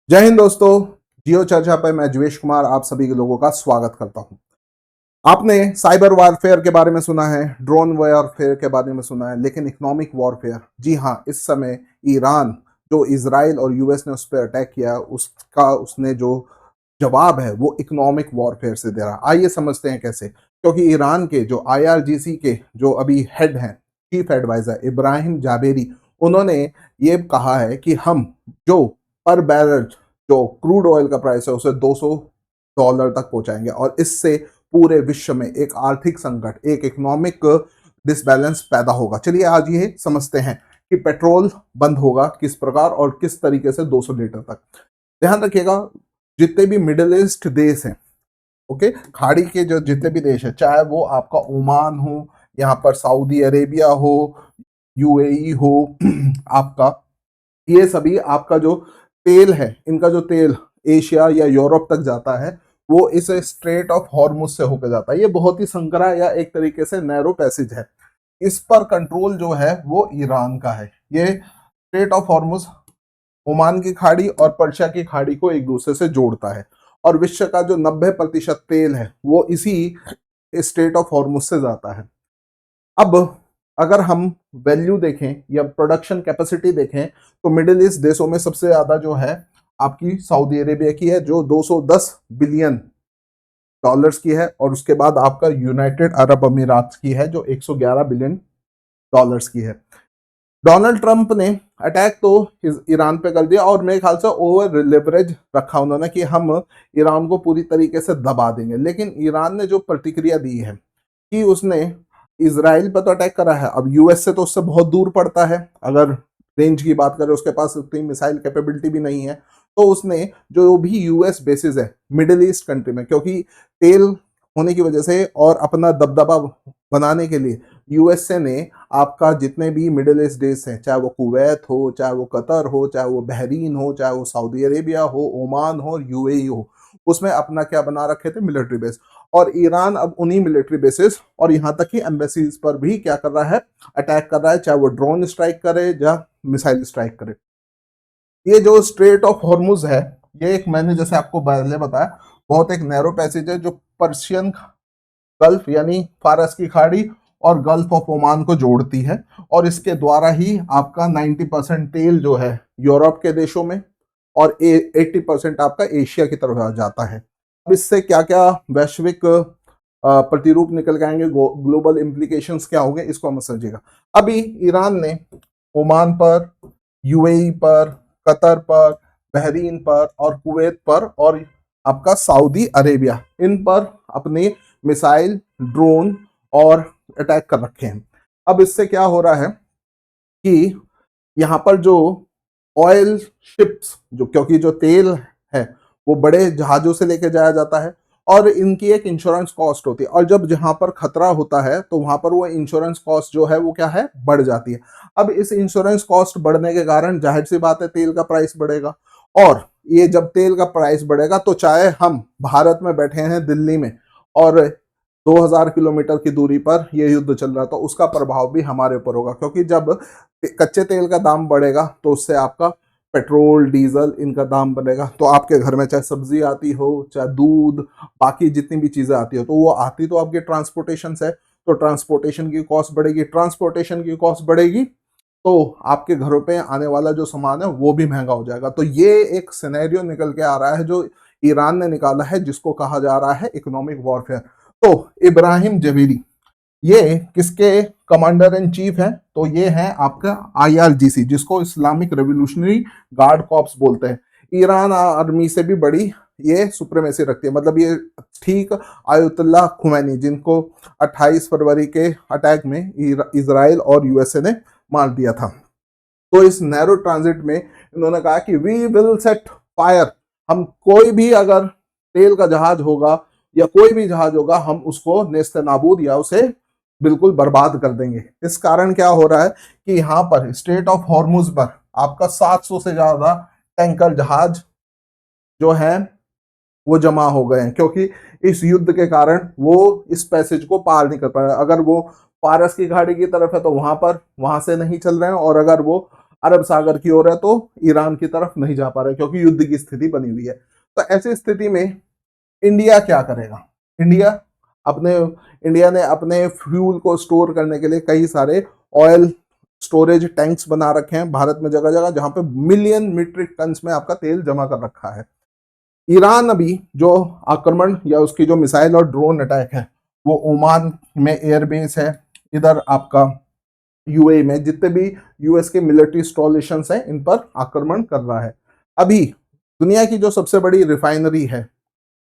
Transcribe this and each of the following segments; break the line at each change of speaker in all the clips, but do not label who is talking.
जय हिंद दोस्तों। जियो चर्चा पर मैं जीवेश कुमार आप सभी के लोगों का स्वागत करता हूं। आपने साइबर वॉरफेयर के बारे में सुना है, ड्रोन वॉरफेयर के बारे में सुना है, लेकिन इकोनॉमिक वॉरफेयर, जी हाँ, इस समय ईरान जो इजराइल और यूएस ने उस पर अटैक किया उसका उसने जो जवाब है वो इकोनॉमिक वॉरफेयर से दे रहा है। आइए समझते हैं कैसे। क्योंकि ईरान के जो आईआरजीसी के जो अभी हेड हैं, चीफ एडवाइजर इब्राहिम जाबेरी, उन्होंने ये कहा है कि हम जो पर बैरल जो क्रूड ऑयल का प्राइस है उसे $200 तक पहुंचाएंगे और इससे पूरे विश्व में एक आर्थिक संकट, एक इकोनॉमिक डिसबैलेंस पैदा होगा। चलिए आज ये समझते हैं कि पेट्रोल बंद होगा किस प्रकार और किस तरीके से 200 लीटर तक। ध्यान रखिएगा, जितने भी मिडिल ईस्ट देश हैं, ओके, खाड़ी के जो जितने भी देश है, चाहे वो आपका ओमान हो, यहाँ पर सऊदी अरेबिया हो, यूएई हो, आपका ये सभी आपका जो तेल है, इनका जो तेल एशिया या यूरोप तक जाता है वो इस स्ट्रेट ऑफ हॉर्मुज से होकर जाता है। ये बहुत ही संकरा या एक तरीके से नैरो पैसेज है। इस पर कंट्रोल जो है वो ईरान का है। ये स्ट्रेट ऑफ हॉर्मुज ओमान की खाड़ी और पर्शिया की खाड़ी को एक दूसरे से जोड़ता है और विश्व का जो 90% तेल है वो इसी स्ट्रेट ऑफ हॉर्मुज से जाता है। अब अगर हम वैल्यू देखें या प्रोडक्शन कैपेसिटी देखें तो मिडिल ईस्ट देशों में सबसे ज्यादा जो है आपकी सऊदी अरेबिया की है जो 210 बिलियन डॉलर्स की है, और उसके बाद आपका यूनाइटेड अरब अमीरात की है जो 111 बिलियन डॉलर्स की है। डोनाल्ड ट्रंप ने अटैक तो ईरान पे कर दिया और मेरे ख्याल से ओवर लेवरेज रखा उन्होंने कि हम ईरान को पूरी तरीके से दबा देंगे, लेकिन ईरान ने जो प्रतिक्रिया दी है कि उसने इसराइल पर तो अटैक करा है, अब यूएस से तो उससे बहुत दूर पड़ता है, अगर रेंज की बात करें उसके पास उतनी मिसाइल कैपेबिलिटी भी नहीं है, तो उसने जो भी यूएस बेसिस है मिडिल ईस्ट कंट्री में, क्योंकि तेल होने की वजह से और अपना दबदबा बनाने के लिए यूएसए ने आपका जितने भी मिडिल ईस्ट देश हैं, चाहे वो कुवैत हो, चाहे वो कतर हो, चाहे वो बहरीन हो, चाहे वो सऊदी अरेबिया हो, ओमान हो, यूएई हो, उसमें अपना क्या बना रखे थे, मिलिट्री बेस। और ईरान अब उन्हीं मिलिट्री बेसिस और यहाँ तक कि एम्बेसीज पर भी क्या कर रहा है, अटैक कर रहा है, चाहे वो ड्रोन स्ट्राइक करे या मिसाइल स्ट्राइक करे। ये जो स्ट्रेट ऑफ हॉर्मुज है, ये एक, मैंने जैसे आपको पहले बताया, बहुत एक नैरो पैसेज है जो पर्शियन गल्फ यानी फारस की खाड़ी और गल्फ ऑफ ओमान को जोड़ती है, और इसके द्वारा ही आपका 90% तेल जो है यूरोप के देशों में और 80% आपका एशिया की तरफ जाता है। अब इससे क्या क्या वैश्विक प्रतिरूप निकल के आएंगे, ग्लोबल इम्प्लीकेशंस क्या होंगे, इसको हम समझिएगा। अभी ईरान ने ओमान पर, यूएई पर, कतर पर, बहरीन पर और कुवैत पर और आपका सऊदी अरेबिया, इन पर अपने मिसाइल, ड्रोन और अटैक कर रखे हैं। अब इससे क्या हो रहा है कि यहाँ पर जो ऑयल शिप्स, जो क्योंकि जो तेल है वो बड़े जहाजों से लेके जाया जाता है और इनकी एक इंश्योरेंस कॉस्ट होती है, और जब जहां पर खतरा होता है तो वहां पर वो इंश्योरेंस कॉस्ट जो है वो क्या है, बढ़ जाती है। अब इस इंश्योरेंस कॉस्ट बढ़ने के कारण जाहिर सी बात है तेल का प्राइस बढ़ेगा, और ये जब तेल का प्राइस बढ़ेगा तो चाहे हम भारत में बैठे हैं दिल्ली में और 2000 किलोमीटर की दूरी पर यह युद्ध चल रहा, तो उसका प्रभाव भी हमारे ऊपर होगा, क्योंकि जब कच्चे तेल का दाम बढ़ेगा तो उससे आपका पेट्रोल, डीजल, इनका दाम बढ़ेगा, तो आपके घर में चाहे सब्जी आती हो, चाहे दूध, बाकी जितनी भी चीजें आती हो, तो वो आती तो आपके ट्रांसपोर्टेशन से, तो ट्रांसपोर्टेशन की कॉस्ट बढ़ेगी, ट्रांसपोर्टेशन की कॉस्ट बढ़ेगी तो आपके घरों पे आने वाला जो सामान है वो भी महंगा हो जाएगा। तो ये एक सिनेरियो निकल के आ रहा है जो ईरान ने निकाला है, जिसको कहा जा रहा है इकोनॉमिक वॉरफेयर। तो इब्राहिम जबीरी ये किसके कमांडर इन चीफ हैं, तो ये हैं आपका आईआरजीसी, जिसको इस्लामिक रेवोल्यूशनरी गार्ड कॉर्प्स बोलते हैं। ईरान आर्मी से भी बड़ी ये सुप्रीमेसी रखती है, मतलब ये ठीक आयतुल्ला खुमैनी, जिनको 28 फरवरी के अटैक में इजराइल और यूएसए ने मार दिया था। तो इस नैरो ट्रांजिट में इन्होंने कहा कि वी विल सेट फायर, हम कोई भी अगर तेल का जहाज होगा या कोई भी जहाज होगा हम उसको नेस्त नाबूद या उसे बिल्कुल बर्बाद कर देंगे। इस कारण क्या हो रहा है कि यहाँ पर स्ट्रेट ऑफ हॉर्मुज पर आपका 700 से ज्यादा टैंकर जहाज जो है वो जमा हो गए हैं, क्योंकि इस युद्ध के कारण वो इस पैसेज को पार नहीं कर पा रहे। अगर वो फारस की खाड़ी की तरफ है तो वहां से नहीं चल रहे हैं, और अगर वो अरब सागर की ओर है तो ईरान की तरफ नहीं जा पा रहे क्योंकि युद्ध की स्थिति बनी हुई है। तो ऐसी स्थिति में इंडिया क्या करेगा? इंडिया अपने इंडिया ने अपने फ्यूल को स्टोर करने के लिए कई सारे ऑयल स्टोरेज टैंक्स बना रखे हैं भारत में जगह जगह, जहां पे मिलियन मीट्रिक टन्स में आपका तेल जमा कर रखा है। ईरान अभी जो आक्रमण या उसकी जो मिसाइल और ड्रोन अटैक है वो ओमान में एयरबेस है, इधर आपका यूए में जितने भी यूएस के मिलिट्री इंस्टॉलेशन हैं इन पर आक्रमण कर रहा है। अभी दुनिया की जो सबसे बड़ी रिफाइनरी है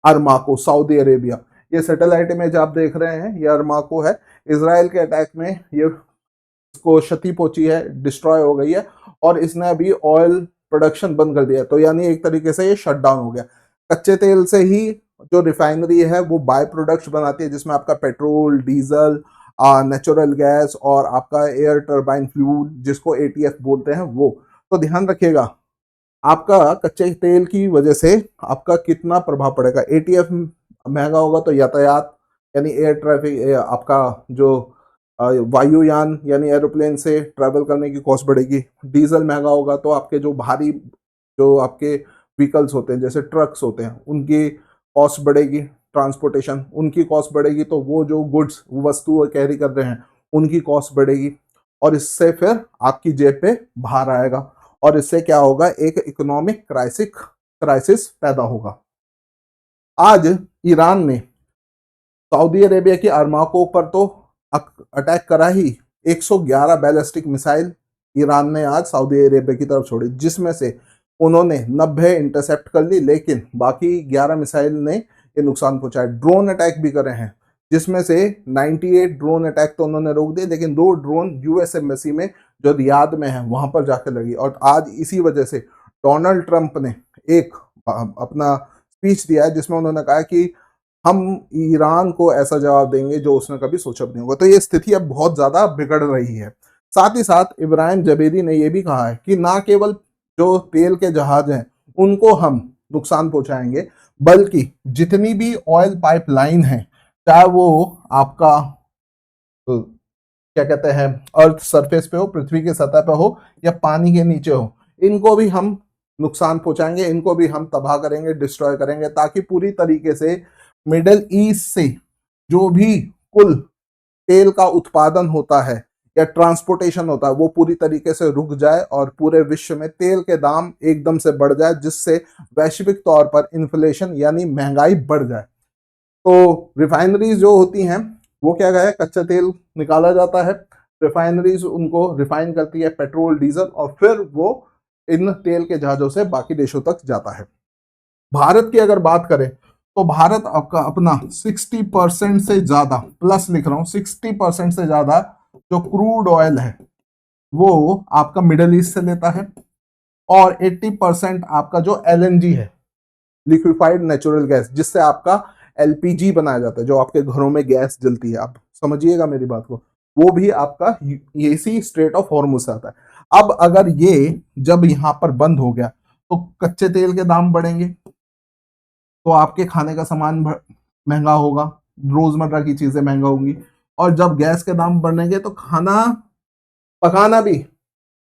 अरमाको, सऊदी अरेबिया, ये सैटेलाइट इमेज आप देख रहे हैं, ये अरमाको है। इसराइल के अटैक में ये इसको क्षति पहुंची है, डिस्ट्रॉय हो गई है और इसने अभी ऑयल प्रोडक्शन बंद कर दिया। तो यानी एक तरीके से ये शट डाउन हो गया। कच्चे तेल से ही जो रिफाइनरी है वो बाय प्रोडक्ट्स बनाती है जिसमें आपका पेट्रोल, डीजल, नेचुरल गैस और आपका एयर टर्बाइन फ्यूल जिसको एटीएफ बोलते हैं वो। तो ध्यान रखिएगा आपका कच्चे तेल की वजह से आपका कितना प्रभाव पड़ेगा। एटीएफ महंगा होगा तो यातायात यानी एयर ट्रैफिक, आपका जो वायुयान यानी एरोप्लेन से ट्रैवल करने की कॉस्ट बढ़ेगी। डीजल महंगा होगा तो आपके जो भारी जो आपके व्हीकल्स होते हैं जैसे ट्रक्स होते हैं उनकी कॉस्ट बढ़ेगी, ट्रांसपोर्टेशन उनकी कॉस्ट बढ़ेगी, तो वो जो गुड्स वस्तु कैरी कर रहे हैं उनकी कॉस्ट बढ़ेगी और इससे फिर आपकी जेब पे भार आएगा और इससे क्या होगा, एक इकोनॉमिक क्राइसिस पैदा होगा। आज ईरान ने सऊदी अरेबिया की अरमाको पर तो अटैक करा ही, 111 बैलिस्टिक मिसाइल ईरान ने आज सऊदी अरेबिया की तरफ छोड़ी जिसमें से उन्होंने 90 इंटरसेप्ट कर ली, लेकिन बाकी 11 मिसाइल ने ये नुकसान पहुंचाया। ड्रोन अटैक भी करे हैं जिसमें से 98 ड्रोन अटैक तो उन्होंने रोक दिए, लेकिन 2 ड्रोन यूएस एम्बेसी में जो रियाद में है वहां पर जाकर लगी। और आज इसी वजह से डोनाल्ड ट्रंप ने एक अपना स्पीच दिया है जिसमें उन्होंने कहा कि हम ईरान को ऐसा जवाब देंगे जो उसने कभी सोचा भी नहीं होगा। तो ये स्थिति अब बहुत ज्यादा बिगड़ रही है। साथ ही साथ इब्राहिम जबेदी ने यह भी कहा है कि ना केवल जो तेल के जहाज हैं उनको हम नुकसान पहुंचाएंगे, बल्कि जितनी भी ऑयल पाइपलाइन है, चाहे वो आपका क्या कहते हैं अर्थ सरफेस पे हो, पृथ्वी की सतह पे हो या पानी के नीचे हो, इनको भी हम नुकसान पहुंचाएंगे, इनको भी हम तबाह करेंगे, डिस्ट्रॉय करेंगे, ताकि पूरी तरीके से मिडल ईस्ट से जो भी कुल तेल का उत्पादन होता है या ट्रांसपोर्टेशन होता है वो पूरी तरीके से रुक जाए और पूरे विश्व में तेल के दाम एकदम से बढ़ जाए, जिससे वैश्विक तौर पर इन्फ्लेशन यानी महंगाई बढ़ जाए। तो रिफाइनरीज जो होती हैं वो क्या है, कच्चा तेल निकाला जाता है, रिफाइनरीज उनको रिफाइन करती है पेट्रोल डीजल और फिर वो इन तेल के जहाजों से बाकी देशों तक जाता है। भारत की अगर बात करें तो भारत आपका अपना 60% से ज्यादा, प्लस लिख रहा हूं, 60% से ज्यादा जो क्रूड ऑयल है वो आपका मिडिल ईस्ट से लेता है और 80% आपका जो एलएनजी है, लिक्विफाइड नेचुरल गैस, जिससे आपका एलपीजी बनाया जाता है, जो आपके घरों में गैस जलती है, आप समझिएगा मेरी बात को, वो भी आपका इसी स्ट्रेट ऑफ हॉर्मुज से आता है। अब अगर ये जब यहां पर बंद हो गया तो कच्चे तेल के दाम बढ़ेंगे, तो आपके खाने का सामान महंगा होगा, रोजमर्रा की चीजें महंगा होंगी, और जब गैस के दाम बढ़ेंगे तो खाना पकाना भी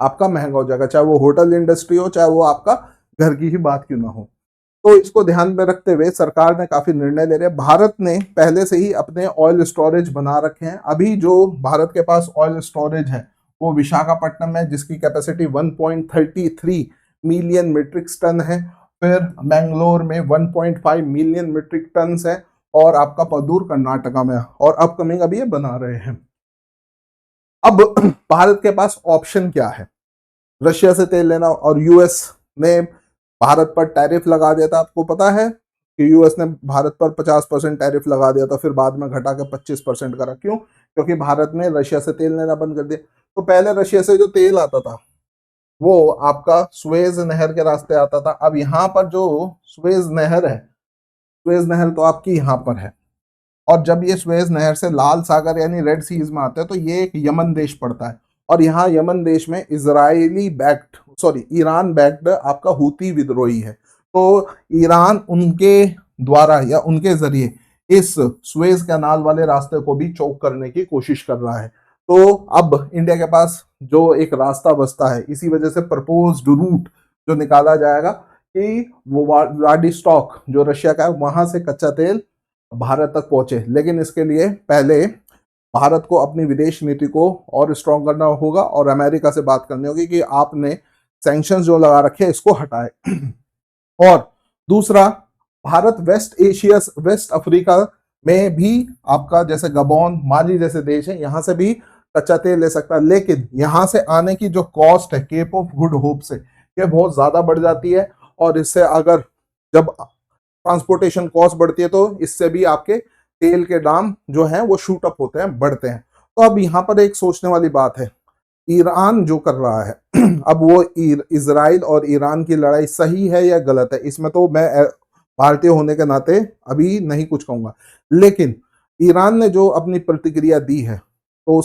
आपका महंगा हो जाएगा, चाहे वो होटल इंडस्ट्री हो, चाहे वो आपका घर की ही बात क्यों ना हो। तो इसको ध्यान में रखते हुए सरकार ने काफी निर्णय ले रहे हैं। भारत ने पहले से ही अपने ऑयल स्टोरेज बना रखे हैं। अभी जो भारत के पास ऑयल स्टोरेज है वो विशाखापट्टनम है, जिसकी कैपेसिटी 1.33 मिलियन मीट्रिक टन है। फिर मैंगलोर में 1.5 मिलियन मीट्रिक टन है और आपका पदूर कर्नाटका में, और अपकमिंग अभी ये बना रहे हैं। अब भारत के पास ऑप्शन क्या है, रशिया से तेल लेना, और यूएस ने भारत पर टैरिफ लगा दिया था। आपको पता है कि यूएस ने भारत पर 50% टैरिफ लगा दिया था, फिर बाद में घटा के 25% करा। क्यों? क्योंकि भारत ने रशिया से तेल लेना बंद कर दिया। तो पहले रशिया से जो तेल आता था वो आपका सुएज नहर के रास्ते आता था। अब यहाँ पर जो सुएज नहर है, सुएज नहर तो आपकी यहाँ पर है, और जब ये सुएज नहर से लाल सागर यानी रेड सीज में आता है तो ये एक यमन देश पड़ता है, और यहाँ यमन देश में ईरान बैक्ड आपका हूती विद्रोही है। तो ईरान उनके द्वारा या उनके जरिए इस सुएज कैनाल वाले रास्ते को भी चोक करने की कोशिश कर रहा है। तो अब इंडिया के पास जो एक रास्ता बचता है, इसी वजह से प्रपोज्ड रूट जो निकाला जाएगा कि वो व्लादिवोस्तोक जो रशिया का है वहां से कच्चा तेल भारत तक पहुंचे। लेकिन इसके लिए पहले भारत को अपनी विदेश नीति को और स्ट्रॉन्ग करना होगा और अमेरिका से बात करनी होगी कि आपने सैंक्शंस जो लगा रखे हैं इसको हटाए। और दूसरा, भारत वेस्ट अफ्रीका में भी आपका जैसे गबोन, माली जैसे देश है, यहां से भी कच्चा तेल ले सकता है। लेकिन यहां से आने की जो कॉस्ट है केप ऑफ गुड होप से, ये बहुत ज्यादा बढ़ जाती है। और इससे अगर जब ट्रांसपोर्टेशन कॉस्ट बढ़ती है तो इससे भी आपके तेल के दाम जो है वो शूट अप होते हैं, बढ़ते हैं। तो अब यहाँ पर एक सोचने वाली बात है, ईरान जो कर रहा है अब वो इजराइल और ईरान की लड़ाई सही है या गलत है, इसमें तो मैं भारतीय होने के नाते अभी नहीं कुछ कहूंगा। लेकिन ईरान ने जो अपनी प्रतिक्रिया दी है, तो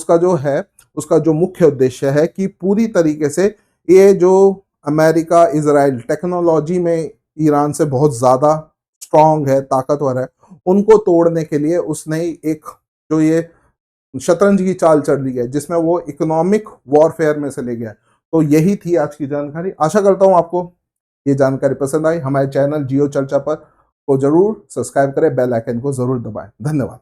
उसका जो मुख्य उद्देश्य है कि पूरी तरीके से ये जो अमेरिका इजराइल टेक्नोलॉजी में ईरान से बहुत ज्यादा स्ट्रांग है, ताकतवर है, उनको तोड़ने के लिए उसने एक जो ये शतरंज की चाल चल रही है, जिसमें वो इकोनॉमिक वॉरफेयर में से ले गया। तो यही थी आज की जानकारी। आशा करता हूं आपको ये जानकारी पसंद आई। हमारे चैनल जियो चर्चा पर को जरूर सब्सक्राइब करें, बेल आइकन को जरूर दबाएं। धन्यवाद।